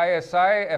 ISI,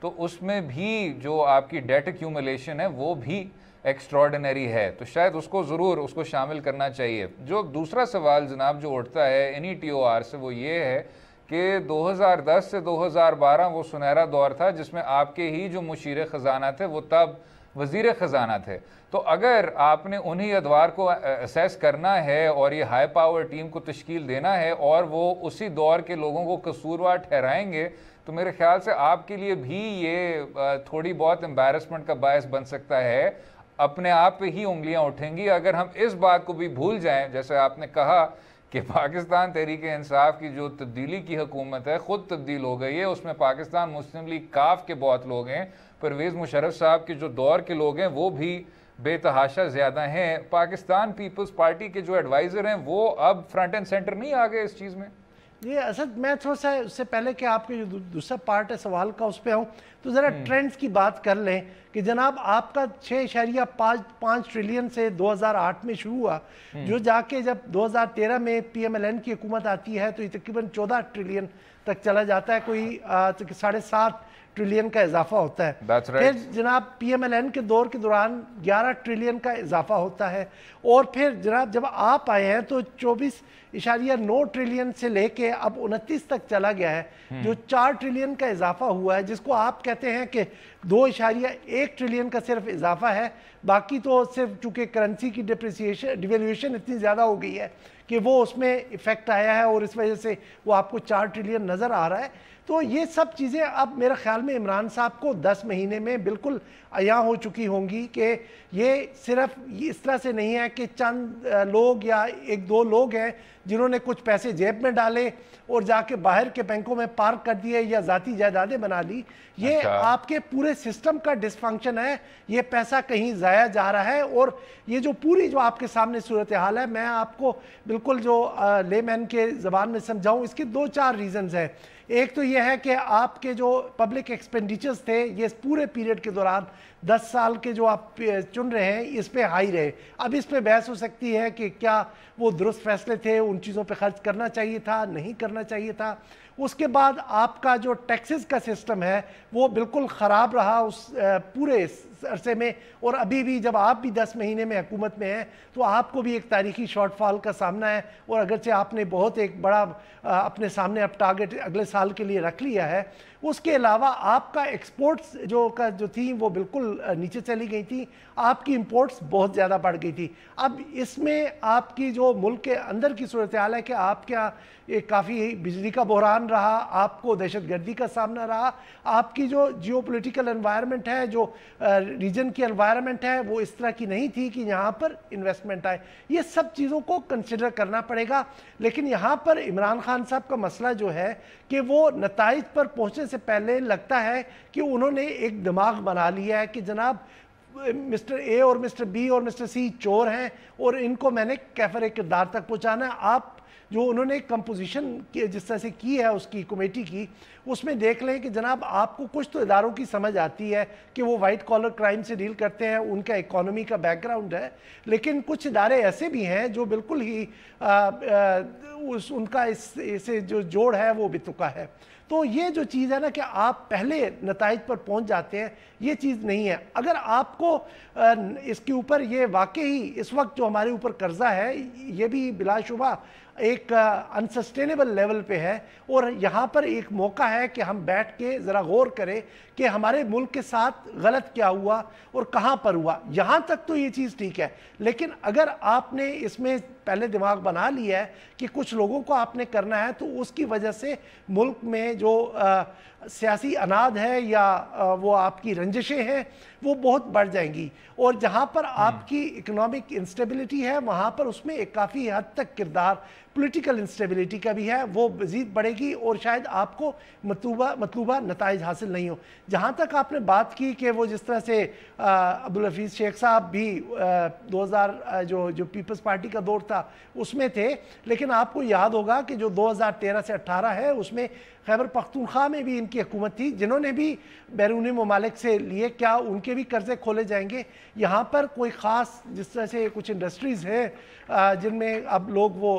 تو اس میں بھی جو آپ کی ڈیٹ ایکیومولیشن ہے وہ بھی ایکسٹراڈنری ہے، تو شاید اس کو ضرور اس کو شامل کرنا چاہیے۔ جو دوسرا سوال جناب جو اٹھتا ہے انہی ٹی او آر سے وہ یہ ہے کہ 2010 سے 2012 وہ سنہرا دور تھا جس میں آپ کے ہی جو مشیر خزانہ تھے وہ تب وزیر خزانہ تھے، تو اگر آپ نے انہی ادوار کو اسیس کرنا ہے اور یہ ہائی پاور ٹیم کو تشکیل دینا ہے اور وہ اسی دور کے لوگوں کو قصوروار ٹھہرائیں گے تو میرے خیال سے آپ کے لیے بھی یہ تھوڑی بہت امبیرسمنٹ کا باعث بن سکتا ہے، اپنے آپ پہ ہی انگلیاں اٹھیں گی اگر ہم اس بات کو بھی بھول جائیں جیسے آپ نے کہا کہ پاکستان تحریک انصاف کی جو تبدیلی کی حکومت ہے خود تبدیل ہو گئی ہے، اس میں پاکستان مسلم لیگ کاف کے بہت لوگ ہیں، پرویز مشرف صاحب کے جو دور کے لوگ ہیں وہ بھی بے تحاشا زیادہ ہیں، پاکستان پیپلز پارٹی کے جو ایڈوائزر ہیں وہ اب فرنٹ اینڈ سینٹر نہیں آ گئے اس چیز میں؟ یہ اسد میں تھوڑا سا اس سے پہلے کہ آپ کے جو دوسرا پارٹ ہے سوال کا اس پہ آؤں تو ذرا ٹرینڈز کی بات کر لیں کہ جناب آپ کا 6.5 ٹریلین سے 2008 میں شروع ہوا، جو جا کے جب 2013 میں پی ایم ایل این کی حکومت آتی ہے تو یہ تقریباً 14 ٹریلین تک چلا جاتا ہے، کوئی 7.5 ٹریلین کا اضافہ ہوتا ہے۔ پھر جناب پی ایم ایل این کے دور کے دوران 11 ٹریلین کا اضافہ ہوتا ہے، اور پھر جناب جب آپ آئے ہیں تو 24.9 ٹریلین سے لے کے اب 29 تک چلا گیا ہے، جو 4 ٹریلین کا اضافہ ہوا ہے، جس کو آپ کہتے ہیں کہ 2.1 ٹریلین کا صرف اضافہ ہے، باقی تو صرف چونکہ کرنسی کی ڈیویلیویشن اتنی زیادہ ہو گئی ہے کہ وہ اس میں ایفیکٹ آیا ہے اور اس وجہ سے وہ آپ کو 4 ٹریلین نظر آ رہا ہے۔ تو یہ سب چیزیں اب میرے خیال میں عمران صاحب کو 10 مہینے میں بالکل عیاں ہو چکی ہوں گی کہ یہ صرف اس طرح سے نہیں ہے کہ چند لوگ یا 1-2 لوگ ہیں جنہوں نے کچھ پیسے جیب میں ڈالے اور جا کے باہر کے بینکوں میں پارک کر دیے یا ذاتی جائیدادیں بنا لی، یہ آپ کے پورے سسٹم کا ڈس فنکشن ہے، یہ پیسہ کہیں ضائع جا رہا ہے، اور یہ جو پوری جو آپ کے سامنے صورتحال ہے میں آپ کو بالکل جو لے مین کے زبان میں سمجھاؤں، اس کے 2-4 ریزنز ہیں۔ ایک تو یہ ہے کہ آپ کے جو پبلک ایکسپینڈیچرز تھے یہ اس پورے پیریڈ کے دوران 10 سال کے جو آپ چن رہے ہیں اس پہ ہائی رہے، اب اس پہ بحث ہو سکتی ہے کہ کیا وہ درست فیصلے تھے، ان چیزوں پہ خرچ کرنا چاہیے تھا، نہیں کرنا چاہیے تھا۔ اس کے بعد آپ کا جو ٹیکسز کا سسٹم ہے وہ بالکل خراب رہا اس پورے عرصے میں، اور ابھی بھی جب آپ بھی 10 مہینے میں حکومت میں ہیں تو آپ کو بھی ایک تاریخی شارٹ فال کا سامنا ہے، اور اگرچہ آپ نے بہت ایک بڑا اپنے سامنے اب ٹارگٹ اگلے سال کے لیے رکھ لیا ہے۔ اس کے علاوہ آپ کا ایکسپورٹس جو تھیں وہ بالکل نیچے چلی گئی تھی، آپ کی امپورٹس بہت زیادہ بڑھ گئی تھی۔ اب اس میں آپ کی جو ملک کے اندر کی صورتحال ہے کہ آپ کیا ایک کافی بجلی کا بحران رہا، آپ کو دہشت گردی کا سامنا رہا، آپ کی جو جیو پولیٹیکل انوائرمنٹ ہے، جو ریجن کی انوائرمنٹ ہے وہ اس طرح کی نہیں تھی کہ یہاں پر انویسٹمنٹ آئے۔ یہ سب چیزوں کو کنسیڈر کرنا پڑے گا، لیکن یہاں پر عمران خان صاحب کا مسئلہ جو ہے کہ وہ نتائج پر پہنچنے سے پہلے لگتا ہے کہ انہوں نے ایک دماغ بنا لیا ہے کہ جناب مسٹر اے اور مسٹر بی اور مسٹر سی چور ہیں اور ان کو میں نے کیفر کردار تک پہنچانا ہے۔ آپ جو انہوں نے کمپوزیشن جس طرح سے کی ہے اس کی کمیٹی کی، اس میں دیکھ لیں کہ جناب آپ کو کچھ تو اداروں کی سمجھ آتی ہے کہ وہ وائٹ کالر کرائم سے ڈیل کرتے ہیں، ان کا اکانومی کا بیک گراؤنڈ ہے، لیکن کچھ ادارے ایسے بھی ہیں جو بالکل ہی ان کا اسے جو جوڑ ہے وہ بتکا ہے۔ تو یہ جو چیز ہے نا کہ آپ پہلے نتائج پر پہنچ جاتے ہیں، یہ چیز نہیں ہے۔ اگر آپ کو اس کے اوپر یہ واقعی اس وقت جو ہمارے اوپر قرضہ ہے یہ بھی بلا شبہ ایک انسسٹینیبل لیول پہ ہے، اور یہاں پر ایک موقع ہے کہ ہم بیٹھ کے ذرا غور کریں کہ ہمارے ملک کے ساتھ غلط کیا ہوا اور کہاں پر ہوا۔ یہاں تک تو یہ چیز ٹھیک ہے، لیکن اگر آپ نے اس میں پہلے دماغ بنا لیا ہے کہ کچھ لوگوں کو آپ نے کرنا ہے تو اس کی وجہ سے ملک میں جو سیاسی اناد ہے یا وہ آپ کی رنجشیں ہیں وہ بہت بڑھ جائیں گی، اور جہاں پر آپ کی اکنامک انسٹیبلٹی ہے وہاں پر اس میں ایک کافی حد تک کردار پولیٹیکل انسٹیبلٹی کا بھی ہے، وہ مزید بڑھے گی اور شاید آپ کو مطلوبہ نتائج حاصل نہیں ہو۔ جہاں تک آپ نے بات کی کہ وہ جس طرح سے عبدالحفیظ شیخ صاحب بھی 2000 جو پیپلز پارٹی کا دور تھا اس میں تھے، لیکن آپ کو یاد ہوگا کہ جو 2013 سے 18 ہے اس میں خیبر پختونخوا میں بھی ان کی حکومت تھی، جنہوں نے بھی بیرونی ممالک سے لیے، کیا ان کے بھی قرضے کھولے جائیں گے؟ یہاں پر کوئی خاص جس طرح سے کچھ انڈسٹریز ہیں جن میں اب لوگ وہ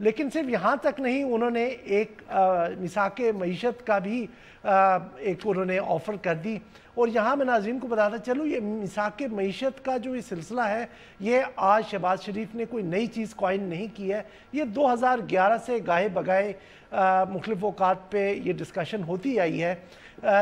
لیکن صرف یہاں تک نہیں، انہوں نے ایک مساق معیشت کا بھی ایک انہوں نے آفر کر دی. اور یہاں میں ناظرین کو بتاتا چلوں، یہ مساق معیشت کا جو یہ سلسلہ ہے یہ آج شہباز شریف نے کوئی نئی چیز کوائن نہیں کی ہے. یہ 2011 سے گاہے بگائے مختلف اوقات پہ یہ ڈسکشن ہوتی آئی ہے.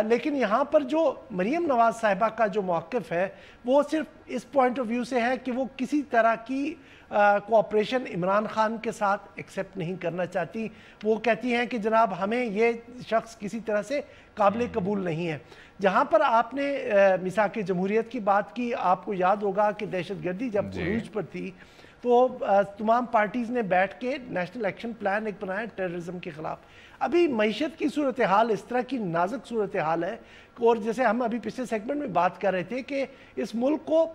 لیکن یہاں پر جو مریم نواز صاحبہ کا جو موقف ہے وہ صرف اس پوائنٹ آف ویو سے ہے کہ وہ کسی طرح کی کوآپریشن عمران خان کے ساتھ ایکسیپٹ نہیں کرنا چاہتی. وہ کہتی ہیں کہ جناب ہمیں یہ شخص کسی طرح سے قابل قبول نہیں ہے. جہاں پر آپ نے میثاق جمہوریت کی بات کی، آپ کو یاد ہوگا کہ دہشت گردی جب عروج پر تھی تو تمام پارٹیز نے بیٹھ کے نیشنل ایکشن پلان ایک بنایا ٹیررزم کے خلاف. ابھی معیشت کی صورتحال اس طرح کی نازک صورتحال ہے، اور جیسے ہم ابھی پچھلے سیگمنٹ میں بات کر رہے تھے کہ اس ملک کو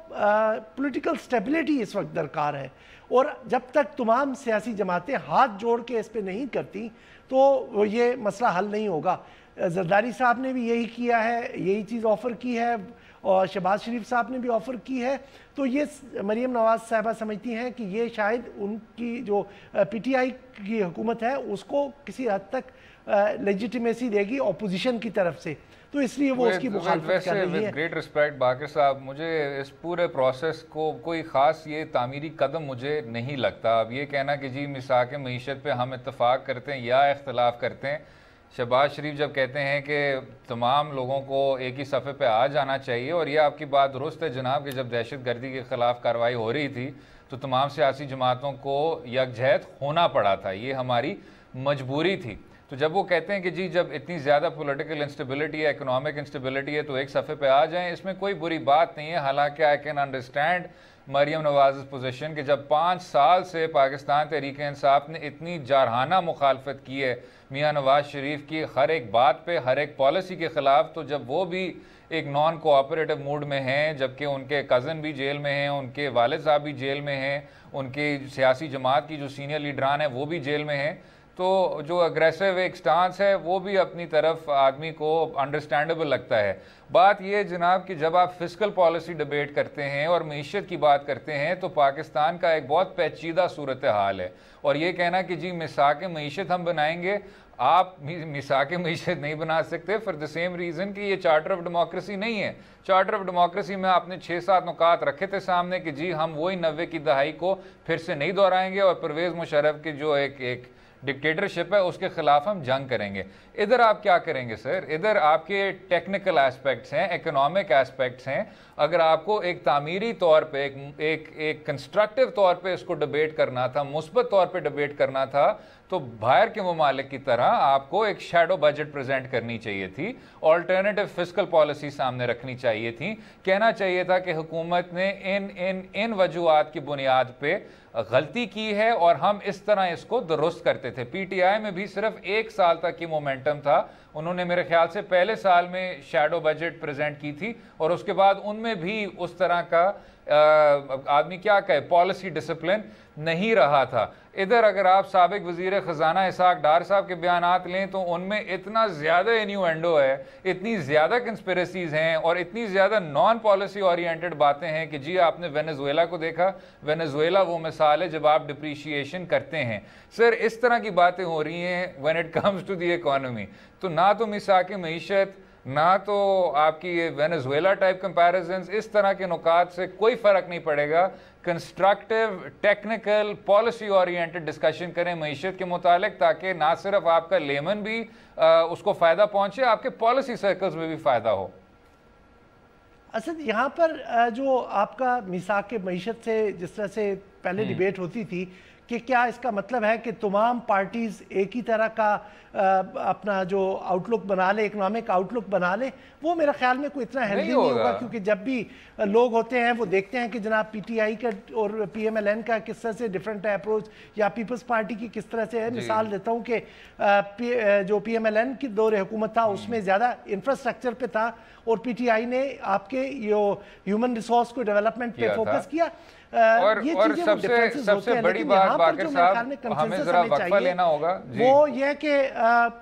پولیٹیکل سٹیبلٹی اس وقت درکار ہے، اور جب تک تمام سیاسی جماعتیں ہاتھ جوڑ کے اس پہ نہیں کرتی تو یہ مسئلہ حل نہیں ہوگا. زرداری صاحب نے بھی یہی کیا ہے، یہی چیز آفر کی ہے، اور شہباز شریف صاحب نے بھی آفر کی ہے. تو یہ مریم نواز صاحبہ سمجھتی ہیں کہ یہ شاید ان کی جو پی ٹی آئی کی حکومت ہے اس کو کسی حد تک لیجیٹیمیسی دے گی اپوزیشن کی طرف سے، تو اس لیے وہ اس کی مخالفت کر رہی ہے. گریٹ ریسپیکٹ باقر صاحب، مجھے اس پورے پروسیس کو کوئی خاص یہ تعمیری قدم مجھے نہیں لگتا. اب یہ کہنا کہ جی میثاق معیشت پہ ہم اتفاق کرتے ہیں یا اختلاف کرتے ہیں، شہباز شریف جب کہتے ہیں کہ تمام لوگوں کو ایک ہی صفحے پہ آ جانا چاہیے، اور یہ آپ کی بات درست ہے جناب کہ جب دہشت گردی کے خلاف کارروائی ہو رہی تھی تو تمام سیاسی جماعتوں کو یکجہت ہونا پڑا تھا، یہ ہماری مجبوری تھی. تو جب وہ کہتے ہیں کہ جی جب اتنی زیادہ پولیٹیکل انسٹیبلٹی ہے، اکنامک انسٹیبلٹی ہے، تو ایک صفحے پہ آ جائیں، اس میں کوئی بری بات نہیں ہے. حالانکہ I can understand Maryam Nawaz position کہ جب 5 سال سے پاکستان تحریک انصاف نے اتنی جارحانہ مخالفت کی ہے میاں نواز شریف کی ہر ایک بات پہ، ہر ایک پالیسی کے خلاف، تو جب وہ بھی ایک نان کوآپریٹو موڈ میں ہیں، جبکہ ان کے کزن بھی جیل میں ہیں، ان کے والد صاحب بھی جیل میں ہیں، ان کی سیاسی جماعت کی جو سینئر لیڈران ہیں وہ بھی جیل میں ہیں، تو جو اگریسو ایک سٹانس ہے وہ بھی اپنی طرف آدمی کو انڈرسٹینڈیبل لگتا ہے. بات یہ جناب کہ جب آپ فسکل پالیسی ڈیبیٹ کرتے ہیں اور معیشت کی بات کرتے ہیں تو پاکستان کا ایک بہت پیچیدہ صورتحال ہے، اور یہ کہنا کہ جی میثاق معیشت ہم بنائیں گے، آپ میثاق معیشت نہیں بنا سکتے فار دا سیم ریزن کہ یہ چارٹر آف ڈیموکریسی نہیں ہے. چارٹر آف ڈیموکریسی میں آپ نے 6-7 نکات رکھے تھے سامنے کہ جی ہم وہی 90 کی دہائی کو پھر سے نہیں دہرائیں گے، اور پرویز مشرف کی جو ایک ڈکٹیٹرشپ ہے اس کے خلاف ہم جنگ کریں گے. ادھر آپ کیا کریں گے سر؟ ادھر آپ کے ٹیکنیکل ایسپیکٹس ہیں، اکنامک ایسپیکٹس ہیں. اگر آپ کو ایک تعمیری طور پہ ایک کنسٹرکٹیو طور پہ اس کو ڈیبیٹ کرنا تھا، مثبت طور پہ ڈیبیٹ کرنا تھا، تو باہر کے ممالک کی طرح آپ کو ایک شیڈو بجٹ پریزنٹ کرنی چاہیے تھی، آلٹرنیٹو فسکل پالیسی سامنے رکھنی چاہیے تھی. کہنا چاہیے تھا کہ حکومت نے ان وجوہات کی بنیاد پہ غلطی کی ہے اور ہم اس طرح اس کو درست کرتے تھے. پی ٹی آئی میں بھی صرف 1 سال تک کی مومنٹم تھا، انہوں نے میرے خیال سے پہلے سال میں شیڈو بجٹ پریزنٹ کی تھی، اور اس کے بعد ان میں بھی اس طرح کا آدمی کیا کہے پالیسی ڈسپلن نہیں رہا تھا. ادھر اگر آپ سابق وزیر خزانہ اسحاق ڈار صاحب کے بیانات لیں تو ان میں اتنا زیادہ انیوینڈو ہے، اتنی زیادہ کنسپیریسیز ہیں اور اتنی زیادہ نان پالیسی اورینٹڈ باتیں ہیں کہ جی آپ نے وینزویلا کو دیکھا، وینزویلا وہ مثال ہے جب آپ ڈپریشیشن کرتے ہیں. سر اس طرح کی باتیں ہو رہی ہیں when it comes to the economy. تو نہ تو میثاق معیشت، نہ تو آپ کی یہ وینزویلا ٹائپ کمپیریزنز، اس طرح کے نکات سے کوئی فرق نہیں پڑے گا. Constructive technical policy oriented discussion کریں معیشت کے متعلق، تاکہ نہ صرف آپ کا لیمن بھی اس کو فائدہ پہنچے، آپ کے پالیسی سرکلز میں بھی فائدہ ہو. اسد یہاں پر جو آپ کا میثاق معیشت سے جس طرح سے پہلے ڈیبیٹ ہوتی تھی کہ کیا اس کا مطلب ہے کہ تمام پارٹیز ایک ہی طرح کا اپنا جو آؤٹ لک بنا لے، اکنامک آؤٹ لک بنا لے، وہ میرا خیال میں کوئی اتنا ہیلدی نہیں ہوگا. کیونکہ جب بھی لوگ ہوتے ہیں وہ دیکھتے ہیں کہ جناب پی ٹی آئی کا اور پی ایم ایل این کا کس طرح سے ڈیفرنٹ اپروچ، یا پیپلز پارٹی کی کس طرح سے ہے. مثال دیتا ہوں کہ جو پی ایم ایل این کی دور حکومت تھا اس میں زیادہ انفراسٹرکچر پہ تھا، اور پی ٹی آئی نے آپ کے ہیومن ریسورس کو ڈیولپمنٹ پہ فوکس کیا. اور سب سے بڑی بات باقر صاحب ہمیں ذرا وقفہ لینا ہوگا، وہ یہ کہ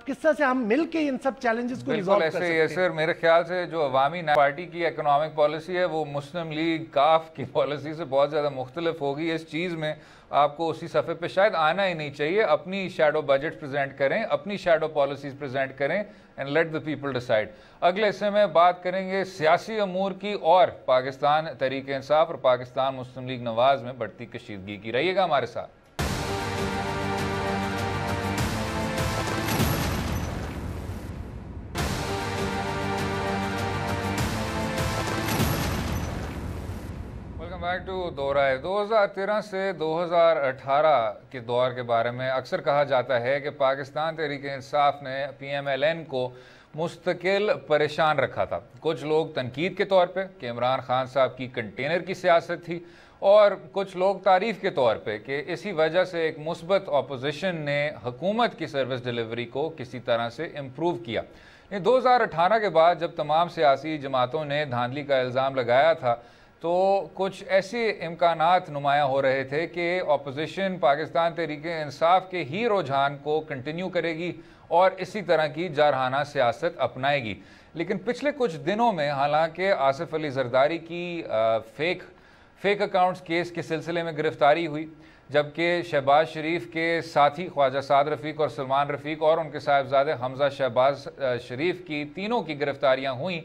کس طرح سے ہم مل کے ان سب چیلنجز کو ریزالو کر سکتے ہیں. سر میرے خیال سے جو عوامی پارٹی کی اکنامک پالیسی ہے وہ مسلم لیگ کاف کی پالیسی سے بہت زیادہ مختلف ہوگی اس چیز میں، آپ کو اسی صفحے پہ شاید آنا ہی نہیں چاہیے. اپنی شیڈو بجٹ پریزنٹ کریں, اپنی شیڈو پالیسیز پریزنٹ کریں and let the people decide. اگلے حصے میں بات کریں گے سیاسی امور کی اور پاکستان تحریک انصاف اور پاکستان مسلم لیگ نواز میں بڑھتی کشیدگی کی. رہیے گا ہمارے ساتھ. بیک ٹو دورہ 2013 سے 2018 کے دور کے بارے میں اکثر کہا جاتا ہے کہ پاکستان تحریک انصاف نے پی ایم ایل این کو مستقل پریشان رکھا تھا. کچھ لوگ تنقید کے طور پہ کہ عمران خان صاحب کی کنٹینر کی سیاست تھی, اور کچھ لوگ تعریف کے طور پہ کہ اسی وجہ سے ایک مثبت اپوزیشن نے حکومت کی سروس ڈیلیوری کو کسی طرح سے امپروو کیا. 2018 کے بعد جب تمام سیاسی جماعتوں نے دھاندلی کا الزام لگایا تھا تو کچھ ایسے امکانات نمایاں ہو رہے تھے کہ اپوزیشن پاکستان تحریک انصاف کے ہی رجحان کو کنٹینیو کرے گی اور اسی طرح کی جارحانہ سیاست اپنائے گی. لیکن پچھلے کچھ دنوں میں حالانکہ آصف علی زرداری کی فیک اکاؤنٹس کیس کے سلسلے میں گرفتاری ہوئی, جبکہ شہباز شریف کے ساتھی خواجہ سعد رفیق اور سلمان رفیق اور ان کے صاحبزادے حمزہ شہباز شریف کی تینوں کی گرفتاریاں ہوئیں.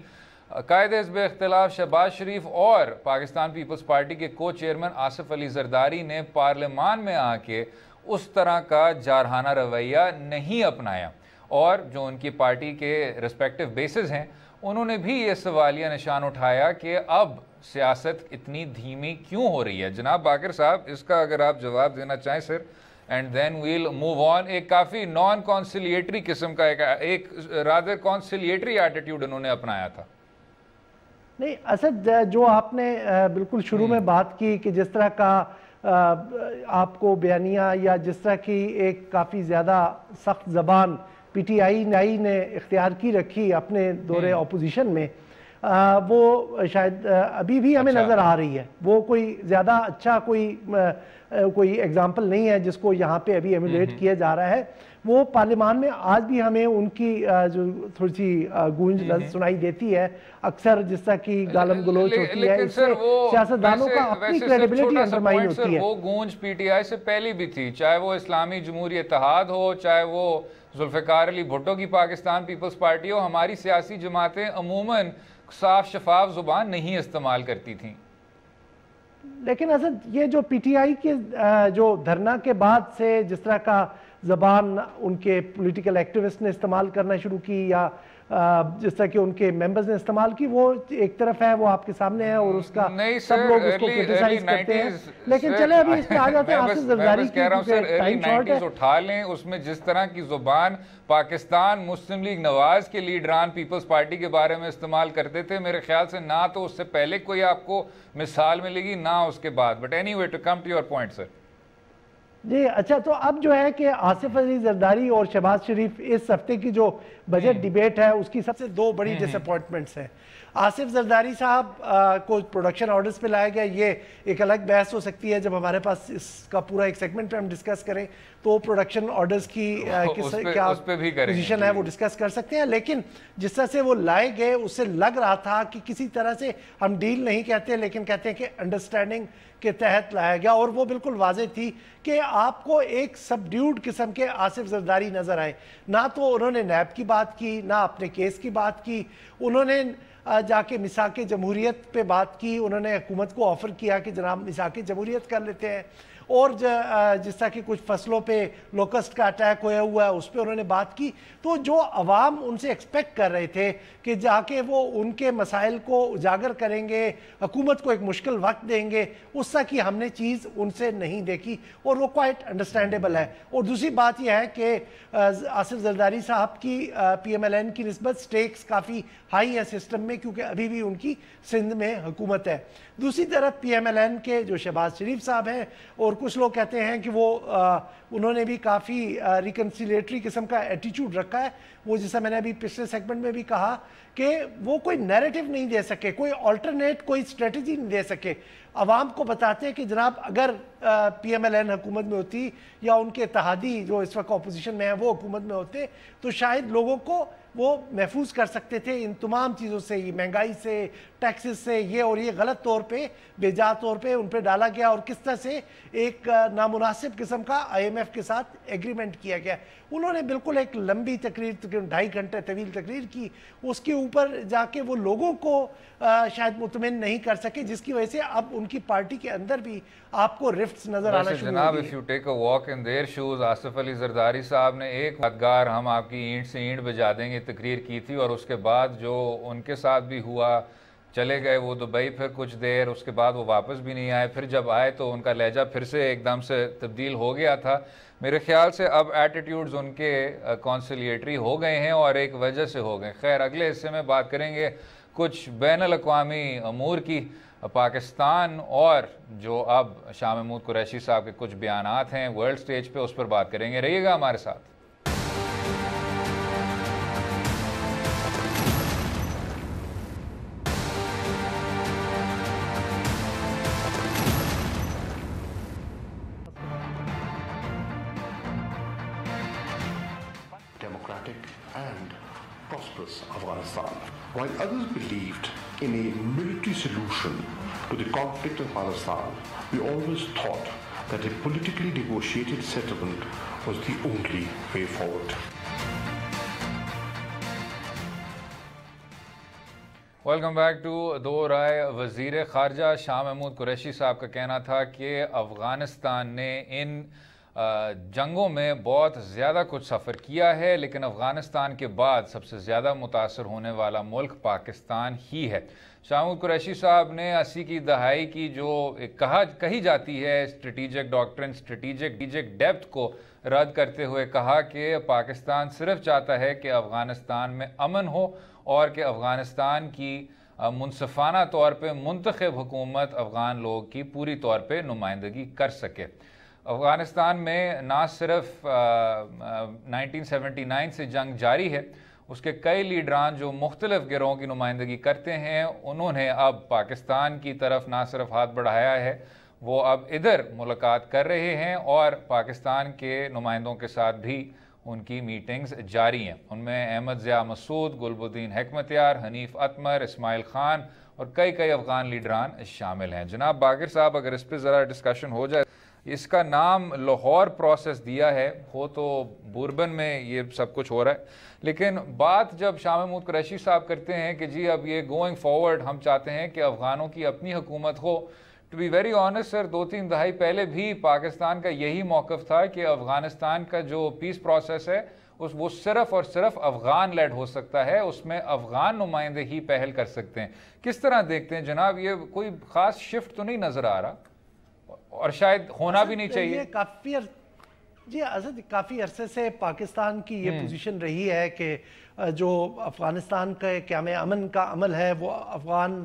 قائد حزب اختلاف شہباز شریف اور پاکستان پیپلز پارٹی کے کو چیئرمین آصف علی زرداری نے پارلیمان میں آ کے اس طرح کا جارحانہ رویہ نہیں اپنایا, اور جو ان کی پارٹی کے ریسپیکٹیو بیسز ہیں انہوں نے بھی یہ سوالیہ نشان اٹھایا کہ اب سیاست اتنی دھیمی کیوں ہو رہی ہے. جناب باقر صاحب, اس کا اگر آپ جواب دینا چاہیں sir, and then we'll move on. ایک کافی نان کانسیلیٹری قسم کا ایک رادر کانسیلیٹری ایٹیٹیوڈ انہوں نے اپنایا تھا. نہیں اسد, جو آپ نے بالکل شروع میں بات کی کہ جس طرح کا آپ کو بیانیہ یا جس طرح کی ایک کافی زیادہ سخت زبان پی ٹی آئی نے اختیار کی رکھی اپنے دور اپوزیشن میں, وہ شاید ابھی بھی ہمیں نظر آ رہی ہے. وہ کوئی زیادہ اچھا کوئی ایگزامپل نہیں ہے جس کو یہاں پہ ابھی ایمولیٹ کیا جا رہا ہے. وہ پارلیمان میں آج بھی ہمیں ان کی جو تھوڑی سی گونج سنائی دیتی ہے اکثر, جس طرح کی گالم گلوچ ہوتی ہے, اس سے سیاستدانوں کا اپنی کریڈیبلٹی انڈرمائن ہوتی ہے. وہ گونج پی ٹی آئی سے پہلی بھی تھی, چاہے وہ اسلامی جمہوری اتحاد ہو, چاہے وہ ذوالفقار علی بھٹو کی پاکستان پیپلز پارٹی ہو. ہماری سیاسی جماعتیں عموماً صاف شفاف زبان نہیں استعمال کرتی تھیں. لیکن اسد یہ جو پی ٹی آئی کے جو دھرنا کے بعد سے جس طرح کا زبان ان کے پولیٹیکل ایکٹیوسٹ نے استعمال کرنا شروع کی, یا جس طرح کہ ان کے ممبرز نے استعمال کی, وہ ایک طرف ہے, وہ آپ کے سامنے ہے, اور اس کا سب لوگ اس کو کرٹیسائز کرتے ہیں. لیکن چلے ابھی اس میں آ جاتے ہیں آصف زرداری کی, کیونکہ ٹائم شارٹ ہے. اٹھا لیں اس میں جس طرح کی زبان پاکستان مسلم لیگ نواز کے لیڈران پیپلز پارٹی کے بارے میں استعمال کرتے تھے, میرے خیال سے نہ تو اس سے پہلے کوئی آپ کو مثال ملے گی نہ اس کے بعد. But anyway to come to your point sir. جی اچھا, تو اب جو ہے کہ آصف علی زرداری اور شہباز شریف اس ہفتے کی جو بجٹ ڈیبیٹ ہے اس کی سب سے دو بڑی ڈس اپوائنٹمنٹس ہیں. آصف زرداری صاحب کو پروڈکشن آرڈرز پہ لایا گیا, یہ ایک الگ بحث ہو سکتی ہے جب ہمارے پاس اس کا پورا ایک سیگمنٹ پہ ہم ڈسکس کریں تو پروڈکشن آرڈرز کی کیا پوزیشن ہے وہ ڈسکس کر سکتے ہیں. لیکن جس طرح سے وہ لائے گئے اس سے لگ رہا تھا کہ کسی طرح سے ہم ڈیل نہیں کہتے لیکن کہتے ہیں کہ انڈرسٹینڈنگ کے تحت لایا گیا, اور وہ بالکل واضح تھی کہ آپ کو ایک سبڈیوڈ قسم کے آصف زرداری نظر آئے. نہ تو انہوں نے نیب کی بات کی, نہ اپنے کیس کی بات کی, انہوں نے جا کے میثاق جمہوریت پہ بات کی, انہوں نے حکومت کو آفر کیا کہ جناب میثاق جمہوریت کر لیتے ہیں, اور جس طرح کہ کچھ فصلوں پہ لوکسٹ کا اٹیک ہوا ہوا ہے اس پہ انہوں نے بات کی. تو جو عوام ان سے ایکسپیکٹ کر رہے تھے کہ جا کے وہ ان کے مسائل کو اجاگر کریں گے, حکومت کو ایک مشکل وقت دیں گے, اس طرح کی ہم نے چیز ان سے نہیں دیکھی, اور وہ کوائٹ انڈرسٹینڈیبل ہے. اور دوسری بات یہ ہے کہ آصف زرداری صاحب کی پی ایم ایل این کی نسبت سٹیکس کافی ہائی ہے سسٹم میں, کیونکہ ابھی بھی ان کی سندھ میں حکومت ہے. دوسری طرف پی ایم ایل این کے جو شہباز شریف صاحب ہیں, اور کچھ لوگ کہتے ہیں کہ وہ انہوں نے بھی کافی ریکنسیلیٹری قسم کا ایٹیچیوڈ رکھا ہے. وہ جیسا میں نے ابھی پچھلے سیگمنٹ میں بھی کہا کہ وہ کوئی نیریٹو نہیں دے سکے, کوئی آلٹرنیٹ کوئی اسٹریٹجی نہیں دے سکے. عوام کو بتاتے ہیں کہ جناب اگر پی ایم ایل این حکومت میں ہوتی یا ان کے اتحادی جو اس وقت اپوزیشن میں ہیں وہ حکومت میں ہوتے تو شاید لوگوں کو وہ محفوظ کر سکتے تھے ان تمام چیزوں سے، یہ مہنگائی سے، ٹیکسز سے، یہ اور یہ غلط طور پہ بے جا طور پہ ان پہ ڈالا گیا اور کس طرح سے ایک نامناسب قسم کا IMF کے ساتھ ایگریمنٹ کیا گیا. انہوں نے بالکل ایک لمبی تقریر، تقریباً 2.5 گھنٹے طویل تقریر کی، اس کے اوپر جا کے وہ لوگوں کو شاید مطمئن نہیں کر سکے، جس کی وجہ سے اب ان کی پارٹی کے اندر بھی آپ کو رفٹس نظر آنا شروع جناب ہوئی. if you take a walk in their shoes، Asif Ali Zardari صاحب نے ایک یادگار ہم آپ کی اینٹ سے اینٹ بجا دیں گے تقریر کی تھی، اور اس کے بعد جو ان کے ساتھ بھی ہوا، چلے گئے وہ دبئی پھر کچھ دیر، اس کے بعد وہ واپس بھی نہیں آئے، پھر جب آئے تو ان کا لہجہ پھر سے ایک دم سے تبدیل ہو گیا تھا. میرے خیال سے اب ایٹیٹیوڈز ان کے کونسلیٹری ہو گئے ہیں اور ایک وجہ سے ہو گئے. خیر، اگلے حصے میں بات کریں گے کچھ بین الاقوامی امور کی. پاکستان اور جو اب شاہ محمود قریشی صاحب کے کچھ بیانات ہیں ورلڈ سٹیج پہ، اس پر بات کریں گے. رہیے گا ہمارے ساتھ. And prosperous Afghanistan. While others believed in a military solution to the conflict in Afghanistan, we always thought that a politically negotiated settlement was the only way forward. Welcome back to دو رائے. وزیر خارجہ شاہ محمود قریشی صاحب کا کہنا تھا کہ افغانستان نے ان جنگوں میں بہت زیادہ کچھ سفر کیا ہے، لیکن افغانستان کے بعد سب سے زیادہ متاثر ہونے والا ملک پاکستان ہی ہے. شاہ محمود قریشی صاحب نے 80 کی دہائی کی جو کہی جاتی ہے اسٹریٹیجک ڈاکٹرن، اسٹریٹیجک ڈیپتھ کو رد کرتے ہوئے کہا کہ پاکستان صرف چاہتا ہے کہ افغانستان میں امن ہو اور کہ افغانستان کی منصفانہ طور پہ منتخب حکومت افغان لوگ کی پوری طور پہ نمائندگی کر سکے. افغانستان میں نہ صرف 1979 سے جنگ جاری ہے، اس کے کئی لیڈران جو مختلف گروہوں کی نمائندگی کرتے ہیں، انہوں نے اب پاکستان کی طرف نہ صرف ہاتھ بڑھایا ہے، وہ اب ادھر ملاقات کر رہے ہیں اور پاکستان کے نمائندوں کے ساتھ بھی ان کی میٹنگز جاری ہیں. ان میں احمد ضیاء مسعود، گلبدین حکمتیار، حنیف اتمر، اسماعیل خان اور کئی افغان لیڈران شامل ہیں. جناب باقر صاحب، اگر اس پہ ذرا ڈسکشن ہو جائے. اس کا نام لاہور پروسیس دیا ہے، ہو تو بوربن میں یہ سب کچھ ہو رہا ہے، لیکن بات جب شاہ محمود قریشی صاحب کرتے ہیں کہ جی اب یہ گوئنگ فارورڈ ہم چاہتے ہیں کہ افغانوں کی اپنی حکومت ہو. ٹو بی ویری آنیسٹ سر، 2-3 دہائی پہلے بھی پاکستان کا یہی موقف تھا کہ افغانستان کا جو پیس پروسیس ہے وہ صرف اور صرف افغان لیڈ ہو سکتا ہے، اس میں افغان نمائندے ہی پہل کر سکتے ہیں. کس طرح دیکھتے ہیں جناب، یہ کوئی خاص شفٹ تو نہیں نظر آ رہا اور شاید ہونا بھی نہیں چاہیے؟ کافی عرصے سے پاکستان کی یہ پوزیشن رہی ہے کہ جو افغانستان کا قیام امن کا عمل ہے وہ افغان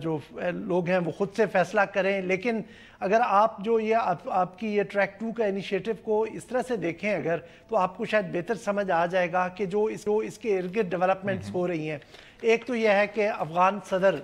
جو لوگ ہیں وہ خود سے فیصلہ کریں. لیکن اگر آپ جو یہ آپ کی یہ ٹریک 2 کا انیشیٹو کو اس طرح سے دیکھیں اگر، تو آپ کو شاید بہتر سمجھ آ جائے گا کہ جو اس کے ارد گرد ڈیولپمنٹس ہو رہی ہیں. ایک تو یہ ہے کہ افغان صدر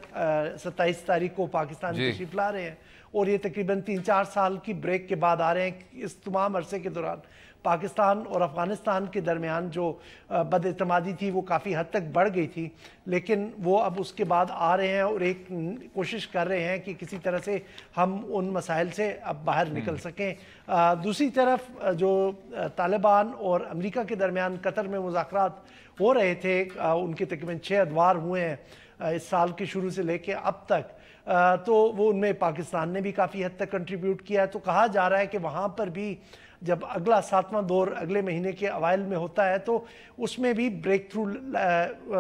27 تاریخ کو پاکستان تشریف لا رہے ہیں اور یہ تقریباً 3-4 سال کی بریک کے بعد آ رہے ہیں. اس تمام عرصے کے دوران پاکستان اور افغانستان کے درمیان جو بد اعتمادی تھی وہ کافی حد تک بڑھ گئی تھی، لیکن وہ اب اس کے بعد آ رہے ہیں اور ایک کوشش کر رہے ہیں کہ کسی طرح سے ہم ان مسائل سے اب باہر نکل سکیں. دوسری طرف جو طالبان اور امریکہ کے درمیان قطر میں مذاکرات ہو رہے تھے، ان کے تقریباً 6 ادوار ہوئے ہیں اس سال کے شروع سے لے کے اب تک، تو وہ ان میں پاکستان نے بھی کافی حد تک کنٹریبیوٹ کیا ہے. تو کہا جا رہا ہے کہ وہاں پر بھی جب اگلا 7واں دور اگلے مہینے کے اوائل میں ہوتا ہے تو اس میں بھی بریک تھرو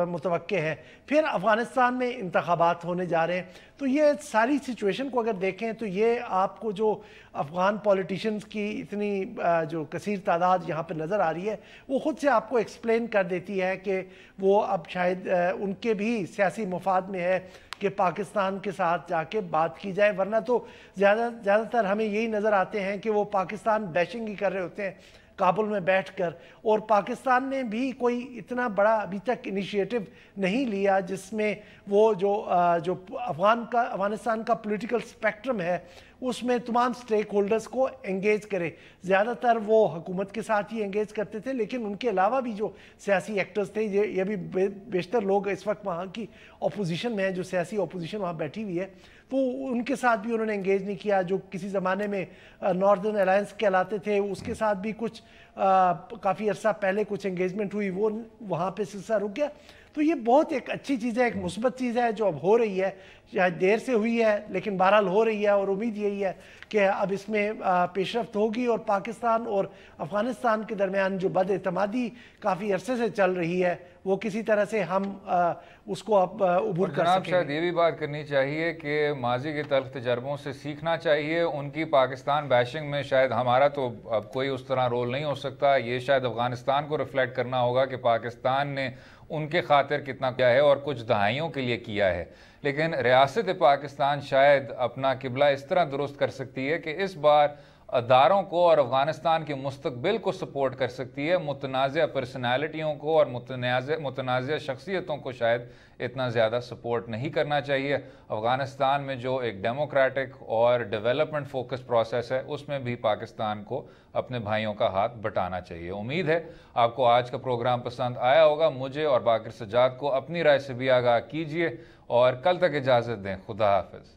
متوقع ہے. پھر افغانستان میں انتخابات ہونے جا رہے ہیں. تو یہ ساری سچویشن کو اگر دیکھیں تو یہ آپ کو جو افغان پولیٹیشنز کی اتنی جو کثیر تعداد یہاں پہ نظر آ رہی ہے وہ خود سے آپ کو ایکسپلین کر دیتی ہے کہ وہ اب شاید ان کے بھی سیاسی مفاد میں ہے کہ پاکستان کے ساتھ جا کے بات کی جائے، ورنہ تو زیادہ تر ہمیں یہی نظر آتے ہیں کہ وہ پاکستان بیشنگ ہی کر رہے ہوتے ہیں کابل میں بیٹھ کر. اور پاکستان نے بھی کوئی اتنا بڑا ابھی تک انیشیٹو نہیں لیا جس میں وہ جو افغانستان کا پولیٹیکل سپیکٹرم ہے اس میں تمام سٹیک ہولڈرز کو انگیج کرے. زیادہ تر وہ حکومت کے ساتھ ہی انگیج کرتے تھے, لیکن ان کے علاوہ بھی جو سیاسی ایکٹرز تھے, یہ بھی بیشتر لوگ اس وقت وہاں کی اپوزیشن میں ہیں, جو سیاسی اپوزیشن وہاں بیٹھی ہوئی ہے, تو ان کے ساتھ بھی انہوں نے انگیج نہیں کیا. جو کسی زمانے میں ناردرن الائنس کہلاتے تھے, اس کے ساتھ بھی کچھ کافی عرصہ پہلے کچھ انگیجمنٹ ہوئی, وہ وہاں پہ سلسلہ رک گیا. تو یہ بہت ایک اچھی چیز ہے, ایک مثبت چیز ہے جو اب ہو رہی ہے, شاید دیر سے ہوئی ہے لیکن بہرحال ہو رہی ہے, اور امید یہی ہے کہ اب اس میں پیش رفت ہوگی, اور پاکستان اور افغانستان کے درمیان جو بد اعتمادی کافی عرصے سے چل رہی ہے وہ کسی طرح سے ہم اس کو اب عبور کر جناب سکیں. شاید یہ بھی بات کرنی چاہیے کہ ماضی کے تلخ تجربوں سے سیکھنا چاہیے. ان کی پاکستان بیشنگ میں شاید ہمارا تو اب کوئی اس طرح رول نہیں ہو سکتا, یہ شاید افغانستان کو ریفلیکٹ کرنا ہوگا کہ پاکستان نے ان کے خاطر کتنا کیا ہے اور کچھ دہائیوں کے لیے کیا ہے. لیکن ریاست پاکستان شاید اپنا قبلہ اس طرح درست کر سکتی ہے کہ اس بار اداروں کو اور افغانستان کے مستقبل کو سپورٹ کر سکتی ہے. متنازع پرسنالٹیوں کو اور متنازع شخصیتوں کو شاید اتنا زیادہ سپورٹ نہیں کرنا چاہیے. افغانستان میں جو ایک ڈیموکریٹک اور ڈیولپمنٹ فوکس پروسیس ہے, اس میں بھی پاکستان کو اپنے بھائیوں کا ہاتھ بٹانا چاہیے. امید ہے آپ کو آج کا پروگرام پسند آیا ہوگا. مجھے اور باقر سجاد کو اپنی رائے سے بھی آگاہ کیجیے, اور کل تک اجازت دیں. خدا حافظ.